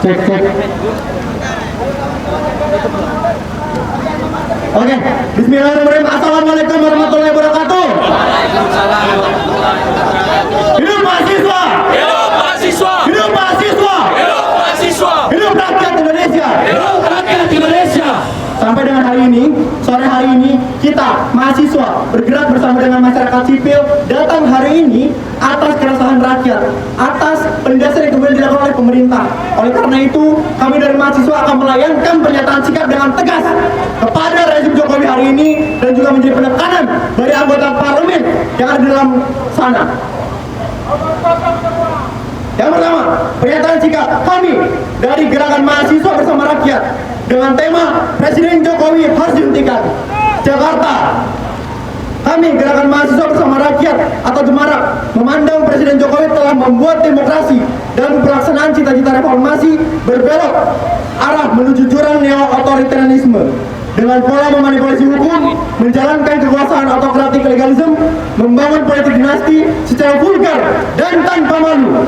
Cek. Oke, bismillahirrahmanirrahim. Assalamualaikum warahmatullahi wabarakatuh. Hidup mahasiswa! Hidup mahasiswa! Hidup mahasiswa! Hidup mahasiswa! Hidup rakyat Indonesia! Hidup rakyat Indonesia! Sampai dengan hari ini, sore hari ini, kita mahasiswa bergerak bersama dengan masyarakat sipil datang hari ini atas keresahan rakyat, atas penindasan yang kemudian dilakukan oleh pemerintah. Oleh karena itu, kami dari mahasiswa akan melayangkan pernyataan sikap dengan tegas kepada rezim Jokowi hari ini dan juga menjadi penekanan dari anggota parlemen yang ada di dalam sana. Yang pertama, pernyataan sikap kami dari gerakan mahasiswa bersama rakyat dengan tema Presiden Jokowi harus dihentikan. Jakarta. Kami gerakan mahasiswa bersama rakyat atau Jemarak memandang Presiden Jokowi telah membuat demokrasi dan pelaksanaan cita-cita reformasi berbelok arah menuju jurang neo-otoritarianisme dengan pola memanipulasi hukum, menjalankan kekuasaan autokratik legalisme, membangun politik dinasti secara vulgar dan tanpa malu.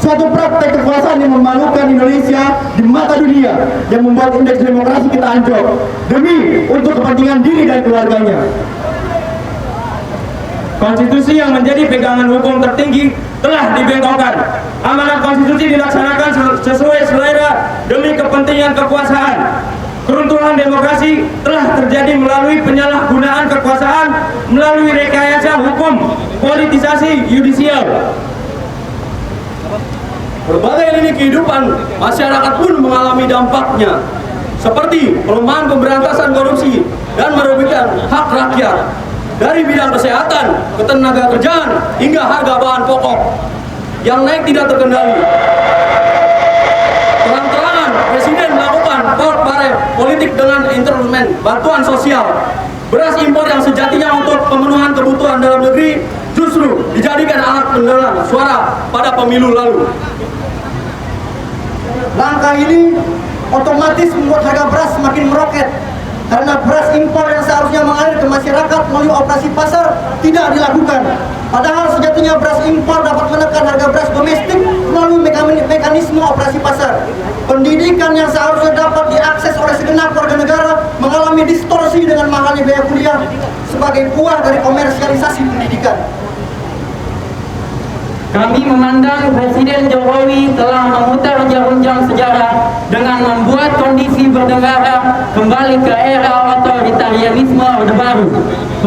Suatu praktek kekuasaan yang memalukan Indonesia di mata dunia yang membuat indeks demokrasi kita anjlok demi untuk kepentingan diri dan keluarganya. Konstitusi yang menjadi pegangan hukum tertinggi telah dibengkokkan. Amanat konstitusi dilaksanakan sesuai selera demi kepentingan kekuasaan. Keruntuhan demokrasi telah terjadi melalui penyalahgunaan kekuasaan, melalui rekayasa hukum, politisasi yudisial. Berbagai lini kehidupan masyarakat pun mengalami dampaknya, seperti pelemahan pemberantasan korupsi dan merugikan hak rakyat, dari bidang kesehatan, ketenaga kerjaan, hingga harga bahan pokok yang naik tidak terkendali. Terang-terangan Presiden melakukan portbarel politik dengan instrumen bantuan sosial. Beras impor yang sejatinya untuk pemenuhan kebutuhan dalam negeri justru dijadikan alat pendulang suara pada pemilu lalu. Langkah ini otomatis membuat harga beras semakin meroket karena beras impor yang seharusnya mengalir ke masyarakat melalui operasi pasar tidak dilakukan. Padahal sejatinya beras impor dapat menekan harga beras domestik melalui mekanisme operasi pasar. Pendidikan yang seharusnya dapat diakses oleh segenap warga negara mengalami distorsi dengan mahalnya biaya kuliah sebagai buah dari komersialisasi pendidikan. Kami memandang Presiden Jokowi telah memutar jarum-jam sejarah dengan membuat kondisi bernegara kembali ke era otoritarianisme Orde Baru.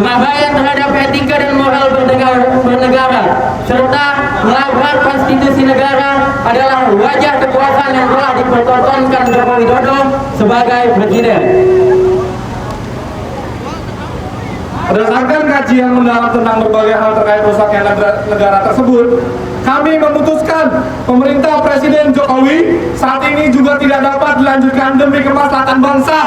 Pengabaian terhadap etika dan moral bernegara serta melanggar konstitusi negara adalah wajah kekuasaan yang telah dipertontonkan Joko Widodo sebagai Presiden. Berdasarkan kajian mendalam tentang berbagai hal terkait rusaknya negara tersebut, kami memutuskan pemerintah Presiden Jokowi saat ini juga tidak dapat dilanjutkan demi kemaslahatan bangsa.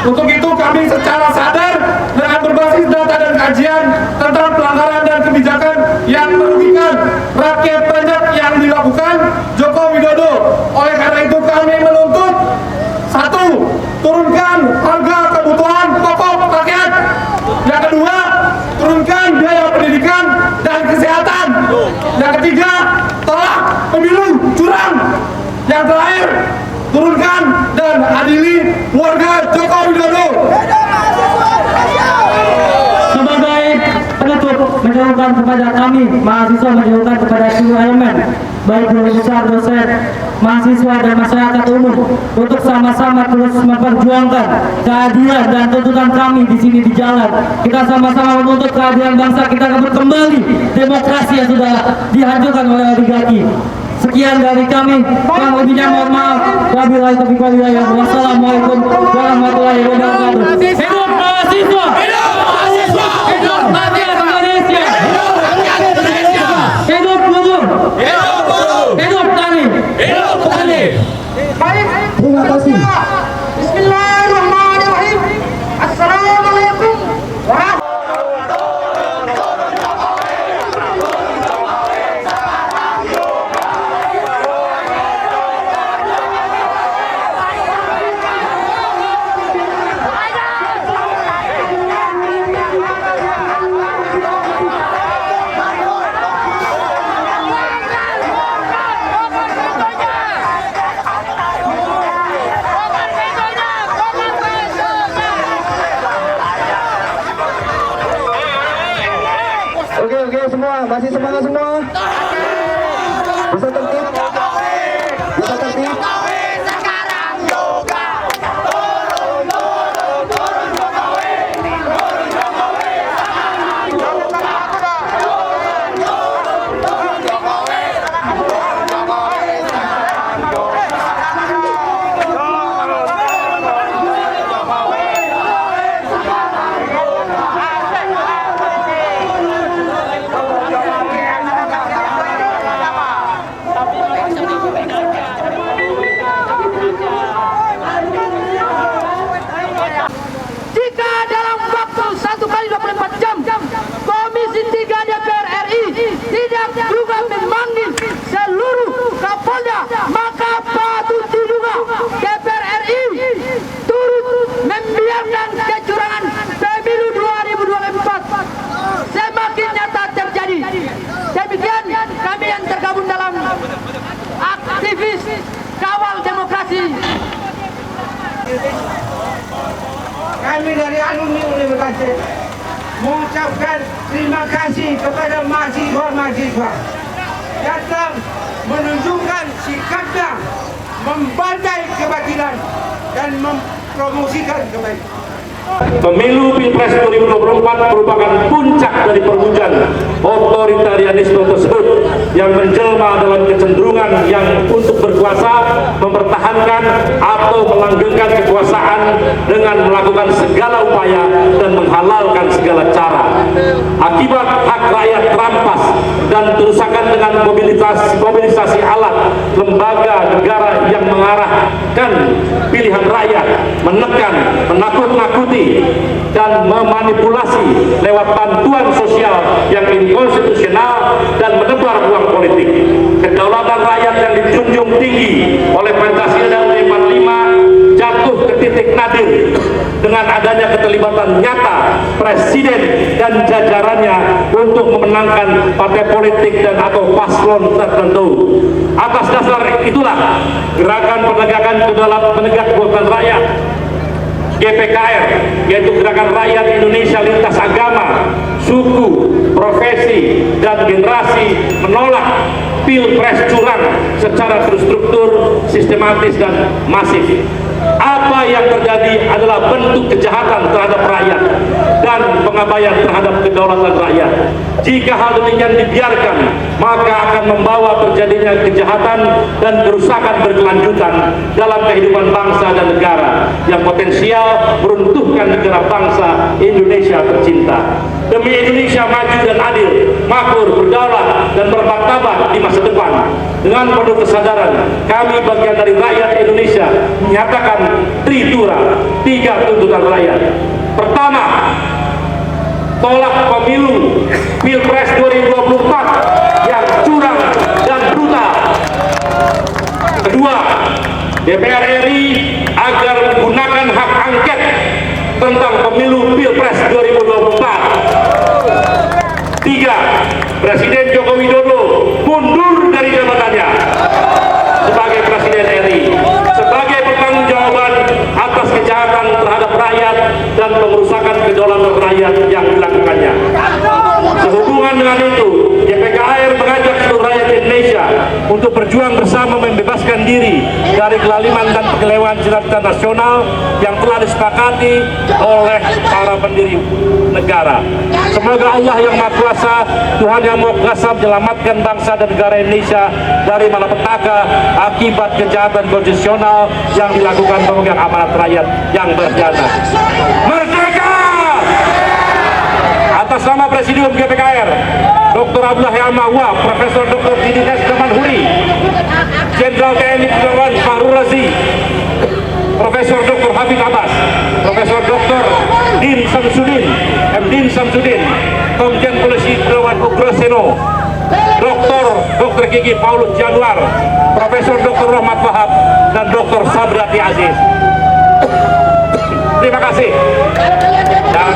Untuk itu kami secara sadar dengan berbasis data dan kajian tentang pelanggaran dan kebijakan yang merugikan rakyat banyak yang dilakukan Joko Widodo. Oleh karena itu kami menuntut: 1. Turunkan harga kebutuhan pokok rakyat. Yang kedua, turunkan biaya pendidikan dan kesehatan. Yang ketiga, tolak pemilu curang. Yang terakhir, turunkan dan adili warga Joko Widodo. Sebagai penutup, menyerukan kepada kami mahasiswa, menyerukan kepada seluruh elemen baik guru besar, dosen, mahasiswa dan masyarakat umum untuk sama-sama terus memperjuangkan keadilan dan tuntutan kami di sini di jalan. Kita sama-sama menuntut keadilan bangsa kita rebut kembali demokrasi yang sudah dihancurkan oleh oligarki. Sekian dari kami. Kurang lebihnya mohon maaf. Wabillahi taufiq wal hidayah. Wassalamualaikum warahmatullahi wabarakatuh. Hidup mahasiswa! Hidup mahasiswa! Hidup rakyat Indonesia! Hidup rakyat Indonesia! Hidup buruh! Hidup buruh! Hidup tani! Hidup petani! Terima kasih. Bismillahirrahmanirrahim. Assalamualaikum warahmatullahi Masih semangat semua? Bisa tertib? Bisa tertib? Jika dalam waktu 1x24 jam Komisi 3 DPR RI tidak juga memanggil seluruh Kapolda, maka patut diduga DPR RI turut membiarkan kecurangan pemilu 2024 semakin nyata terjadi. Demikian kami yang tergabung dalam aktivis kawal demokrasi. Kami dari alumni universitas mengucapkan terima kasih kepada mahasiswa-mahasiswa datang menunjukkan sikapnya membantai kebatilan dan mempromosikan kebaikan. Pemilu Pilpres 2024 merupakan puncak dari perwujudan otoritarianisme tersebut yang menjelma dalam kecenderungan yang untuk berkuasa, mempertahankan atau melanggengkan kekuasaan dengan melakukan segala upaya dan menghalalkan segala cara. Akibat hak rakyat terampas dan terusakan dengan mobilisasi alat lembaga negara yang mengarahkan pilihan rakyat, menekan, menakut-nakuti dan memanipulasi lewat bantuan sosial yang inkonstitusional dan menebar ruang politik. Kedaulatan rakyat yang dijunjung tinggi oleh Pancasila dan UUD 45 jatuh ke titik nadir dengan adanya keterlibatan nyata Presiden dan jajarannya untuk memenangkan partai politik dan atau paslon tertentu. Atas dasar itulah gerakan penegakan kedaulatan rakyat GPKR, yaitu Gerakan Rakyat Indonesia Lintas Agama, Suku, Profesi, dan Generasi menolak Pilpres curang secara terstruktur, sistematis, dan masif. Apa yang terjadi adalah bentuk kejahatan terhadap rakyat dan pengabaian terhadap kedaulatan rakyat. Jika hal demikian dibiarkan, maka akan membawa terjadinya kejahatan dan kerusakan berkelanjutan dalam kehidupan bangsa dan negara yang potensial meruntuhkan negara bangsa Indonesia tercinta. Demi Indonesia maju dan adil, makmur, berdaulat, dan bermartabat di masa depan. Dengan penuh kesadaran, kami bagian dari rakyat Indonesia menyatakan tritura, 3 tuntutan rakyat. Pertama, tolak pemilu Pilpres 2024 yang curang dan brutal. Kedua, DPR RI agar menggunakan hak angket tentang pemilu Pilpres 2024. 3. Presiden Joko Widodo mundur dari jabatannya sebagai Presiden RI sebagai pertanggungjawaban atas kejahatan terhadap rakyat dan pengerusakan kedaulatan rakyat yang dilakukannya. Sehubungan dengan itu, GPKR mengajak seluruh rakyat Indonesia untuk berjuang bersama membebaskan diri dari kelaliman dan penyelewengan cita-cita nasional yang telah disepakati oleh para pendiri negara. Semoga Allah yang Maha Kuasa, Tuhan yang Maha Kuasa menyelamatkan bangsa dan negara Indonesia dari malapetaka akibat kejahatan konstitusional yang dilakukan pemegang amanat rakyat yang berkhianat. Merdeka! Atas nama Presidium GPKR, Dr. Abdullah Yamawa, Profesor Dr. Didines Zamanhuri, Jenderal TNI Purnawirawan Fahrul Razi, Profesor Dr. Habib Abbas, Profesor Dr. Din Samsudin, Din Samsudin, Komjen Polisi Purnawirawan Ugroseno, Dr. Gigi Paulus Januar, Profesor Dr. Rahmat Wahab, dan Dr. Sabrati Aziz. Terima kasih. Dan